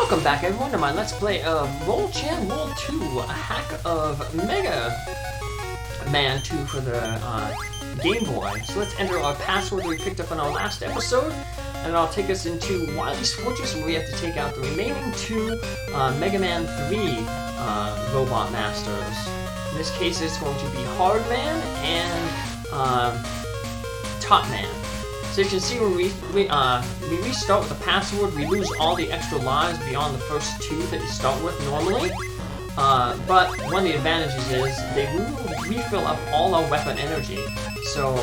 Welcome back everyone to my Let's Play of Roll Chan World 2, a hack of Mega Man 2 for the Game Boy. So let's enter our password that we picked up in our last episode, and it'll take us into Wily's Fortress where we have to take out the remaining two Mega Man 3 Robot Masters. In this case it's going to be Hard Man and Top Man. So you can see when we restart with the password, we lose all the extra lives beyond the first two that you start with normally. But one of the advantages is they refill up all our weapon energy. So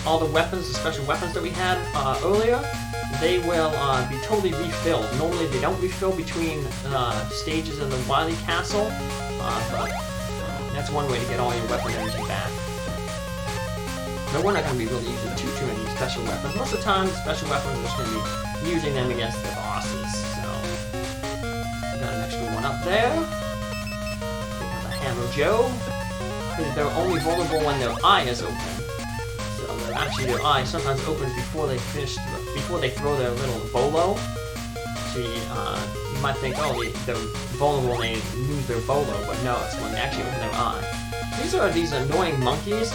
all the weapons, the special weapons that we had earlier, they will be totally refilled. Normally they don't refill between stages in the Wily Castle, but that's one way to get all your weapon energy back. But we're not going to be really using too many special weapons. Most of the time, special weapons are just going to be using them against the bosses. So, got an extra one up there. We have a Hammer Joe. They're only vulnerable when their eye is open. So, actually, their eye sometimes opens before they throw their little bolo. So, you might think, oh, they're vulnerable when they lose their bolo, but no, it's when they actually open their eye. These are these annoying monkeys.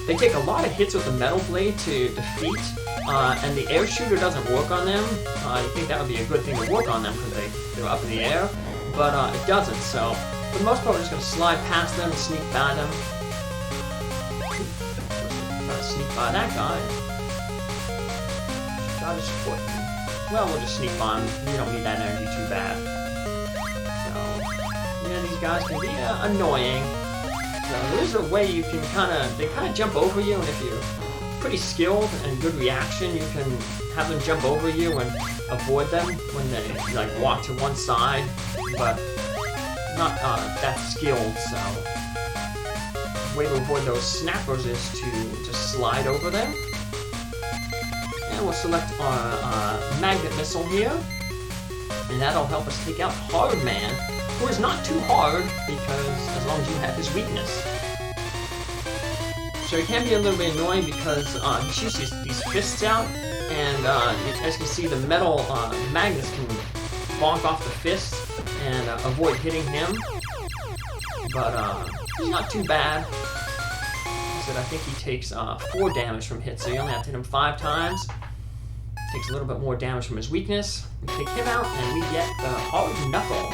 They take a lot of hits with the metal blade to defeat, and the air shooter doesn't work on them. You think that would be a good thing to work on them because they're up in the air, but it doesn't, so for the most part we're just going to slide past them and sneak by them. Try to sneak by that guy. Got his foot. Well, we'll just sneak by him. We don't need that energy too bad. So, yeah, these guys can be annoying. So there's a way you can they kind of jump over you, and if you're pretty skilled and good reaction, you can have them jump over you and avoid them when they like walk to one side, but not that skilled. So the way to avoid those snappers is to just slide over them. And we'll select our magnet missile here, and that'll help us take out Hard Man, who is not too hard, because as long as you have his weakness. So it can be a little bit annoying because he shoots these fists out, and as you can see, the metal magnets can bonk off the fists and avoid hitting him. But he's not too bad. I said I think he takes 4 damage from hits, so you only have to hit him 5 times. Takes a little bit more damage from his weakness. We take him out, and we get the Hard Knuckle.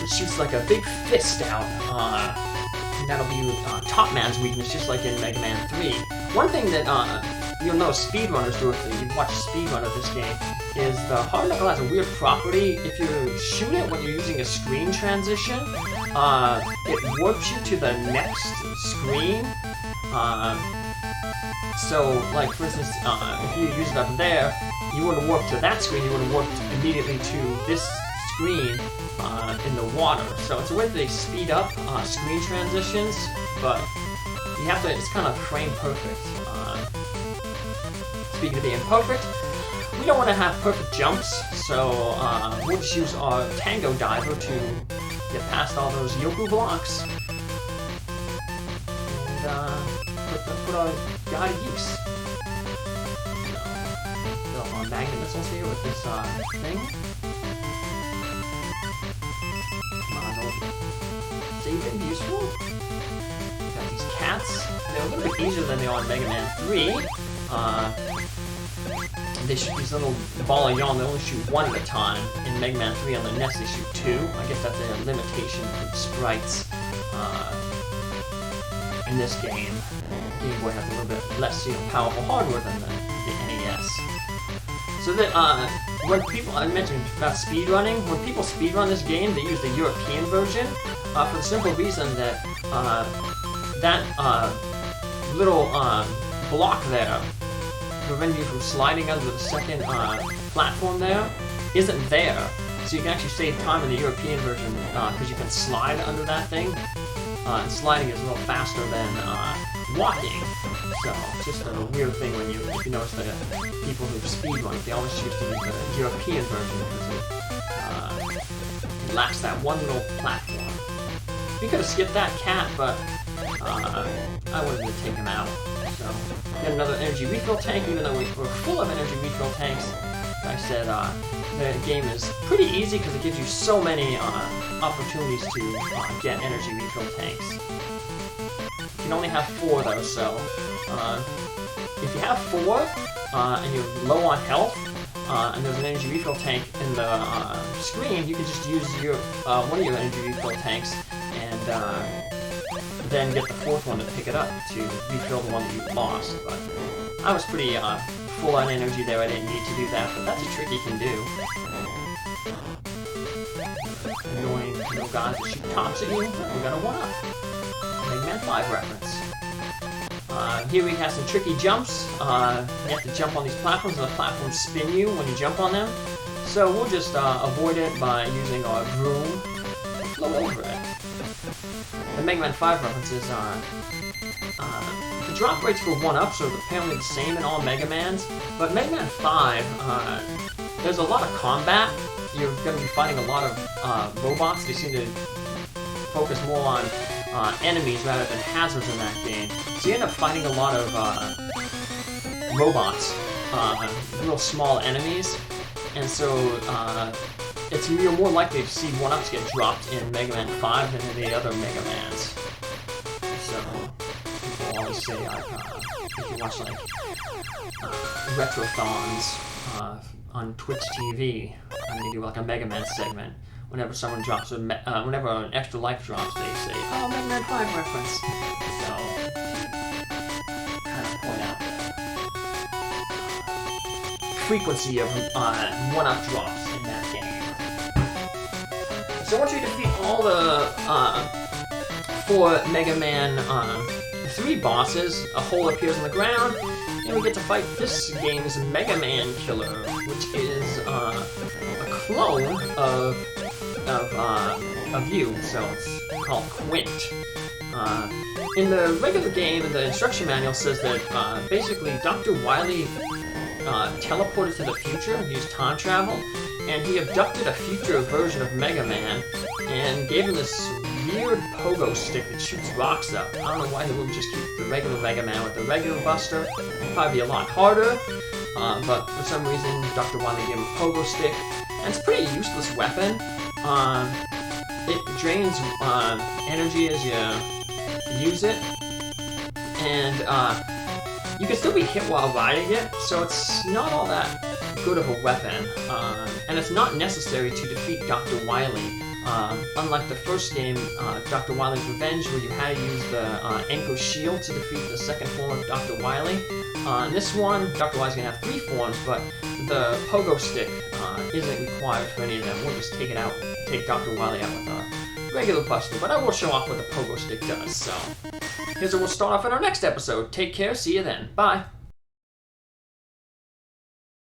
It shoots like a big fist out, and that'll be Top Man's weakness, just like in Mega Man 3. One thing that you'll know speedrunners do if you watch a speedrun of this game is the Hard Knuckle has a weird property. If you shoot it when you're using a screen transition, it warps you to the next screen. So, like for instance, if you use it up there, you wouldn't warp to that screen, you would have warped immediately to this screen in the water. So it's a way that they speed up screen transitions, but you have to, it's kind of frame perfect. Speaking of being perfect, we don't want to have perfect jumps, so we'll just use our Tango Diver to get past all those Yoku blocks. And put our guy to use. Got our magnet missiles here with this thing. They've been useful. Got these cats. They're a little bit easier than they are in Mega Man 3. They shoot these little ball of yarn. They only shoot 1 at a time. In Mega Man 3 on the NES they shoot 2. I guess that's a limitation of sprites. In this game, Game Boy has a little bit less, powerful hardware than the NES. So that when people, I mentioned about speedrunning, when people speedrun this game, they use the European version for the simple reason that that little block there, preventing you from sliding under the second platform there, isn't there. So you can actually save time in the European version because you can slide under that thing. And sliding is a little faster than walking. So it's just a weird thing when you notice that people who speedrun, they always choose to use the European version because it lacks that one little platform. We could have skipped that cat, but I wanted to take him out. So get another energy refill tank, even though we're full of energy refill tanks. I said, the game is pretty easy because it gives you so many opportunities to get energy refill tanks. You can only have 4 though, so if you have 4 and you're low on health and there's an energy refill tank in the screen, you can just use your one of your energy refill tanks and then get the 4th one to pick it up to refill the one that you lost. But I was pretty full on energy there. I didn't need to do that, but that's a trick you can do. Annoying little guys that shoot tops at you. We got a 1-up. Mega Man 5 reference. Here we have some tricky jumps. You have to jump on these platforms, and the platforms spin you when you jump on them. So we'll just avoid it by using our broom and float over it. The Mega Man 5 references are the drop rates for 1-ups are apparently the same in all Mega Mans, but Mega Man 5, there's a lot of combat. You're going to be fighting a lot of robots. They seem to focus more on enemies rather than hazards in that game. So you end up fighting a lot of robots, real small enemies, and so you're more likely to see 1-ups get dropped in Mega Man 5 than in the other Mega Mans. So people always say, if you watch like retrothons on Twitch TV, and they do like a Mega Man segment. Whenever someone drops whenever an extra life drops, they say, "Oh, Mega Man 5 reference." So, kind of point out the frequency of 1-up drops in that game. So once you defeat all the 4 Mega Man 3 bosses, a hole appears on the ground, and we get to fight this game's Mega Man Killer, which is a clone of you, so it's called Quint. In the regular game, the instruction manual says that basically Dr. Wily teleported to the future, used time travel, and he abducted a future version of Mega Man and gave him this weird pogo stick that shoots rocks up. I don't know why they wouldn't just keep the regular Mega Man with the regular Buster. It'd probably be a lot harder, but for some reason Dr. Wily gave him a pogo stick, and it's a pretty useless weapon. It drains energy as you use it, and you can still be hit while riding it, so it's not all that good of a weapon, and it's not necessary to defeat Dr. Wily. Unlike the first game, Dr. Wily's Revenge, where you had to use the Enko Shield to defeat the second form of Dr. Wily. In this one, Dr. Wily's going to have 3 forms, but the pogo stick isn't required for any of them. We'll just take Dr. Wily out with a regular Buster, but I will show off what the pogo stick does. So, here's where we'll start off in our next episode. Take care, see you then. Bye!